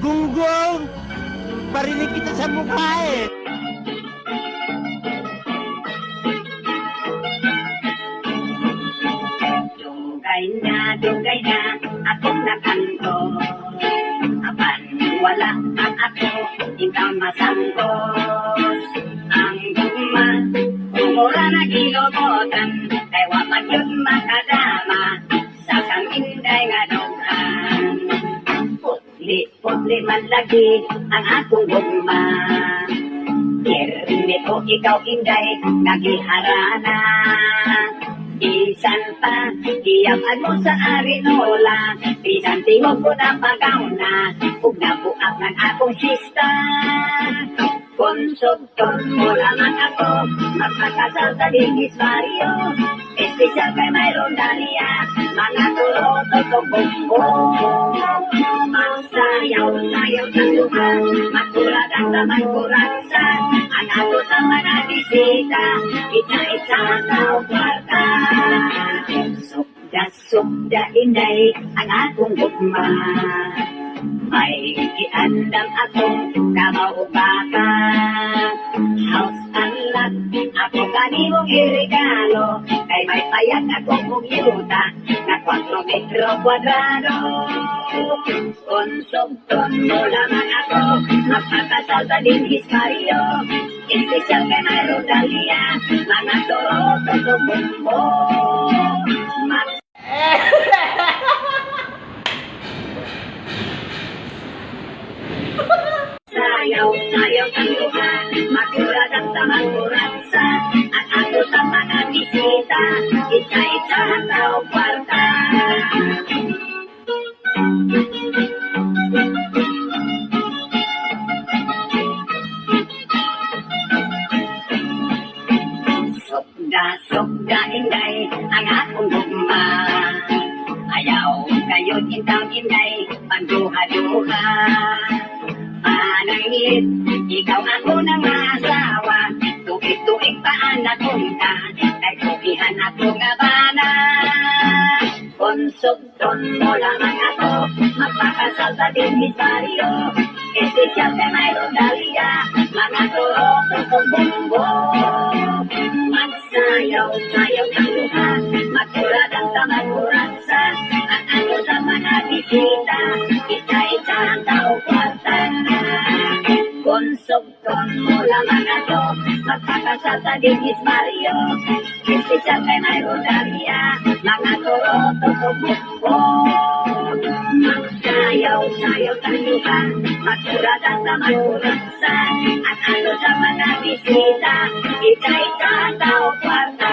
Gunggong! Barinig kita sa mukha eh! Dugay na, akong nakanto. Apan wala ang ako, ikaw masangkos. Ang guma, umura na gilokotan, kay waman yun makadama, sa kaminday nga dogan. Putli man lagi ang akong guma. Kirmi ko ikaw inday, nagiharana. Isan pa, iyaman mo sa arinola, bisan tingog ko na pagaw na, ug nabuak ng akong sista. Konsubton mo lamang ako, magpakasal sa Digis Barrio, espesyal kay mayroon daliya, mga turoto to bumbo. Magsayaw-sayaw ng luha, magkurag ang tamang kuraksa, ang ato sa mga bisita, isa-isa ang kwarta. Sukda inday ang akong gugma, may iandam akong kamaugbaka. House and lot, ako kanimong iregalo, kay may payag akong kumpyuta, na 4 metro kwadrado. Konsubton mo lamang ako, magpakasal sa Digis Barrio, espesyal kay mayroon daliya, mga toroto to bumbo. Sayaw ang luha, magkurag ang tamang kuraksa, at ato sa mga bisita, isa-isa ang tao kwarta. Sukda inday ang akong gugma, ayaw kayo intang inday, pagduha-duha. Panangit, ikaw ako ng asawa, tuig-tuig pa anak kong ka, kay tugihan ako nga bana. Konsubton mo lamang ako, magpakasal sa Digis Barrio, espesyal kay mayroon daliya, mga turoto kong bumbo. Magsayaw-sayaw ng luha, magkurag ang tamang kuraksa, at ano sa mga bisita, isa-isa ang tao kwarta. Konsubton mo lamang ako, magpakasal sa Digis Barrio, espesyal kay mayroon daliya, mga turoto kong bumbo. Magsayaw-sayaw ng luha, magkurag ang tamang kuraksa, at ano sa mga bisita, isa-isa ang tao kwarta.